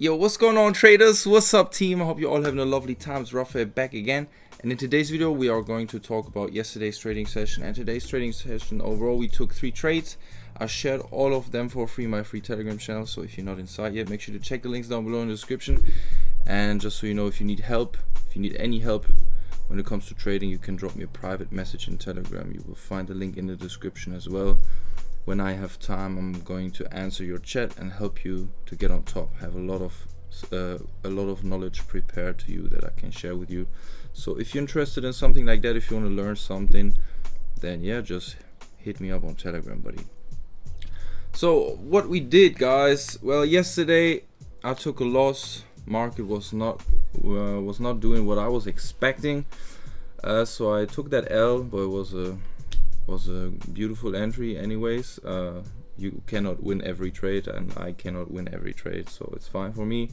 Yo, what's going on, traders? What's up, team? I hope you're all having a lovely time. It's Rafael back again, and in today's video we are going to talk about yesterday's trading session and today's trading session. Overall, we took 3 trades. I shared all of them for free in my free Telegram channel, so if you're not inside yet, make sure to check the links down below in the description. And just so you know, if you need help, if you need any help when it comes to trading, you can drop me a private message in Telegram. You will find the link in the description as well. When I have time, I'm going to answer your chat and help you to get on top. I have a lot of knowledge prepared to you that I can share with you. So if you're interested in something like that, if you want to learn something, then yeah, just hit me up on Telegram, buddy. So what we did, guys, well, yesterday I took a loss. Market was not doing what I was expecting, so I took that L, but it was a beautiful entry anyways. You cannot win every trade, and I cannot win every trade, so it's fine for me.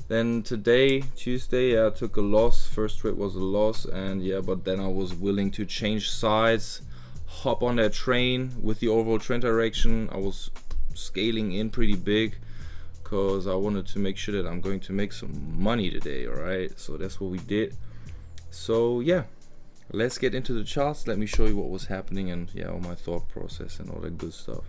Then today, Tuesday, I took a loss. First trade was a loss, and yeah, but then I was willing to change sides, hop on that train with the overall trend direction. I was scaling in pretty big because I wanted to make sure that I'm going to make some money today. All right, so that's what we did. So yeah, let's get into the charts. Let me show you what was happening and yeah, all my thought process and all that good stuff.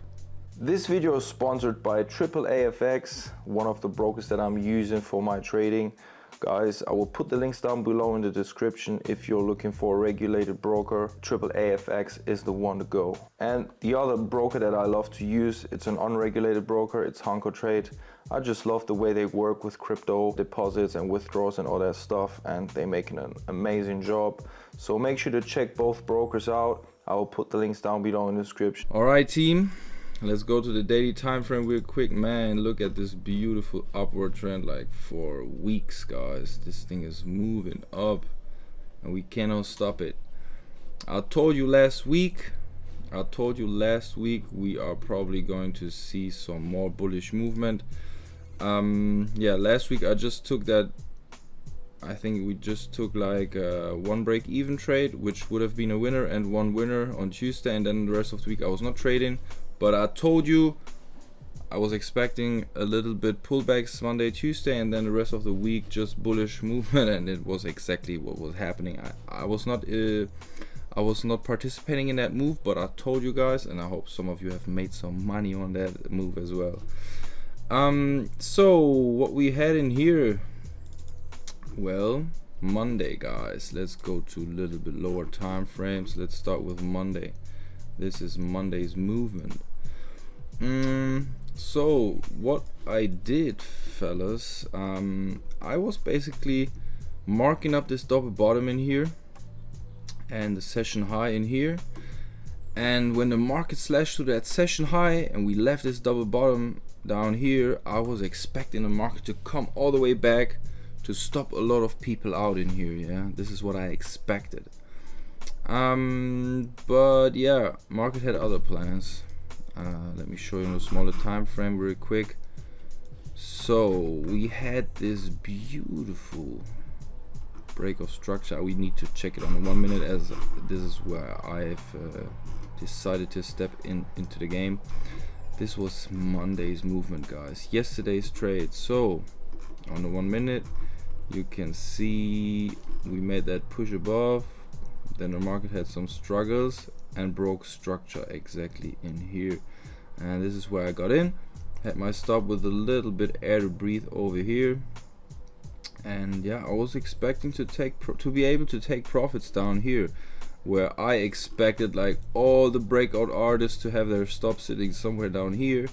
This video is sponsored by XAUUSD, one of the brokers that I'm using for my trading. Guys, I will put the links down below in the description. If you're looking for a regulated broker, XAUUSD is the one to go. And the other broker that I love to use, it's an unregulated broker, it's Trade. I just love the way they work with crypto deposits and withdrawals and all that stuff, and they make an amazing job. So make sure to check both brokers out. I will put the links down below in the description. All right, team. Let's go to the daily time frame real quick. Man, look at this beautiful upward trend, like for weeks, guys. This thing is moving up and we cannot stop it. I told you last week we are probably going to see some more bullish movement. Yeah, last week I just took that, I think we just took like one break even trade, which would have been a winner, and one winner on Tuesday, and then the rest of the week I was not trading. But I told you I was expecting a little bit pullbacks Monday, Tuesday, and then the rest of the week just bullish movement, and it was exactly what was happening. I was not participating in that move, but I told you guys, and I hope some of you have made some money on that move as well. So what we had in here, well, Monday, guys. Let's go to a little bit lower time frames. Let's start with Monday. This is Monday's movement. So what I did, fellas, I was basically marking up this double bottom in here and the session high in here, and when the market slashed through that session high and we left this double bottom down here, I was expecting the market to come all the way back to stop a lot of people out in here. Yeah, this is what I expected. But yeah, market had other plans. Let me show you in a smaller time frame real quick. So we had this beautiful break of structure. We need to check it on 1 minute, as this is where I've decided to step into the game. This was Monday's movement, guys, yesterday's trade. So on the 1 minute you can see we made that push above, then the market had some struggles and broke structure exactly in here, and this is where I got in, had my stop with a little bit air to breathe over here. And yeah, I was expecting to be able to take profits down here, where I expected like all the breakout artists to have their stop sitting somewhere down here.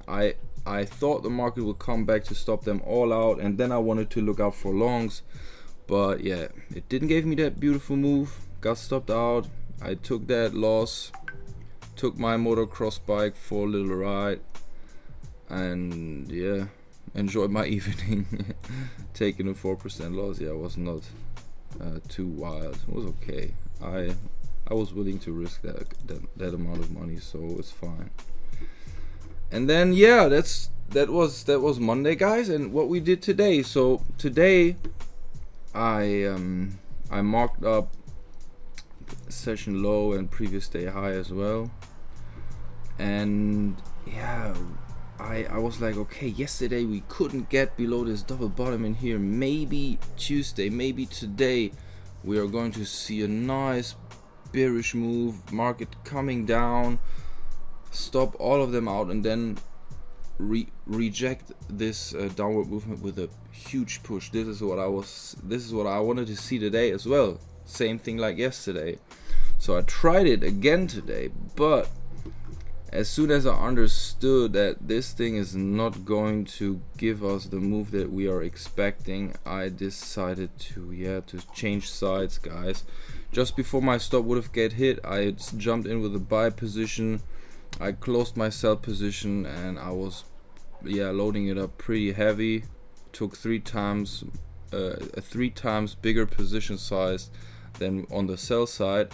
I thought the market would come back to stop them all out, and then I wanted to look out for longs, but yeah, it didn't give me that beautiful move. Got stopped out. I took that loss, took my motocross bike for a little ride, and yeah, enjoyed my evening. Taking a 4% loss. Yeah, it was not too wild. It was okay. I was willing to risk that amount of money, so it's fine. And then yeah, that was Monday, guys, and what we did today. So today I marked up session low and previous day high as well, and yeah, I was like, okay, yesterday we couldn't get below this double bottom in here. Maybe Tuesday, maybe today we are going to see a nice bearish move, market coming down, stop all of them out, and then reject this downward movement with a huge push. This is what I wanted to see today as well. Same thing like yesterday. So I tried it again today, but as soon as I understood that this thing is not going to give us the move that we are expecting, I decided to change sides, guys. Just before my stop would have get hit, I jumped in with a buy position. I closed my sell position and I was loading it up pretty heavy. Took three times bigger position size than on the sell side.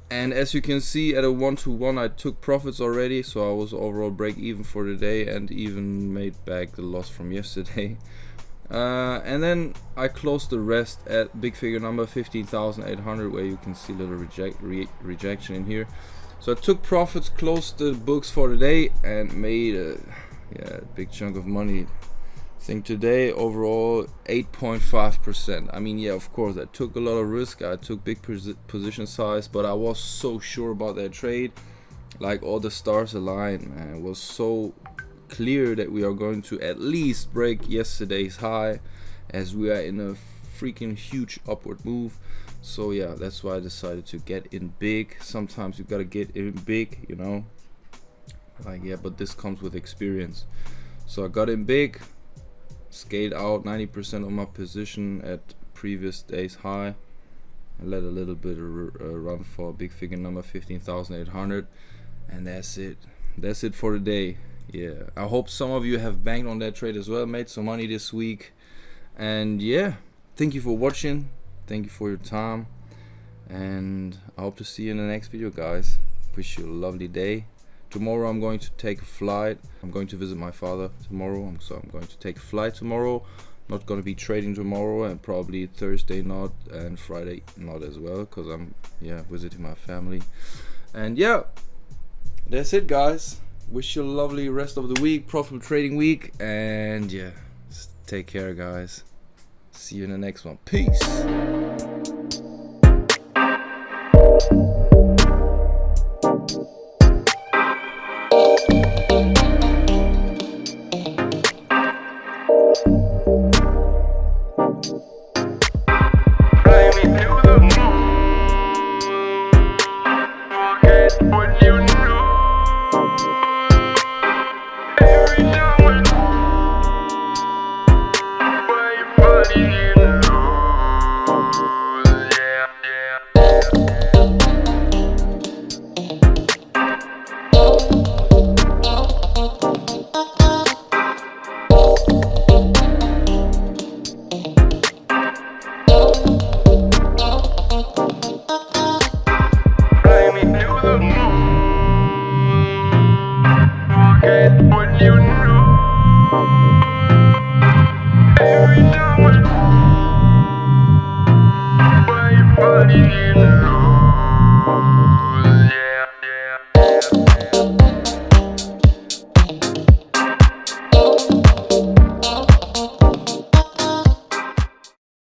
And as you can see, at a 1-to-1 I took profits already, so I was overall break even for today and even made back the loss from yesterday. And then I closed the rest at big figure number 15,800, where you can see a little rejection in here. So I took profits, closed the books for today, and made a big chunk of money. I think today overall 8.5%. I mean, of course I took a lot of risk, I took big position size, but I was so sure about that trade. Like all the stars aligned, man. It was so clear that we are going to at least break yesterday's high, as we are in a freaking huge upward move. So yeah, that's why I decided to get in big. Sometimes you gotta get in big, you know, like, but this comes with experience. So I got in big, scaled out 90% of my position at previous day's high, and let a little bit run for big figure number 15,800, and that's it for today. I hope some of you have banked on that trade as well, made some money this week. And thank you for watching, thank you for your time, and I hope to see you in the next video, guys. Wish you a lovely day. Tomorrow I'm going to take a flight. I'm going to visit my father tomorrow, so I'm going to take a flight tomorrow. Not going to be trading tomorrow, and probably Thursday not, and Friday not as well, because I'm visiting my family. And that's it, guys. Wish you a lovely rest of the week, profitable trading week, and take care, guys. See you in the next one. Peace. Every time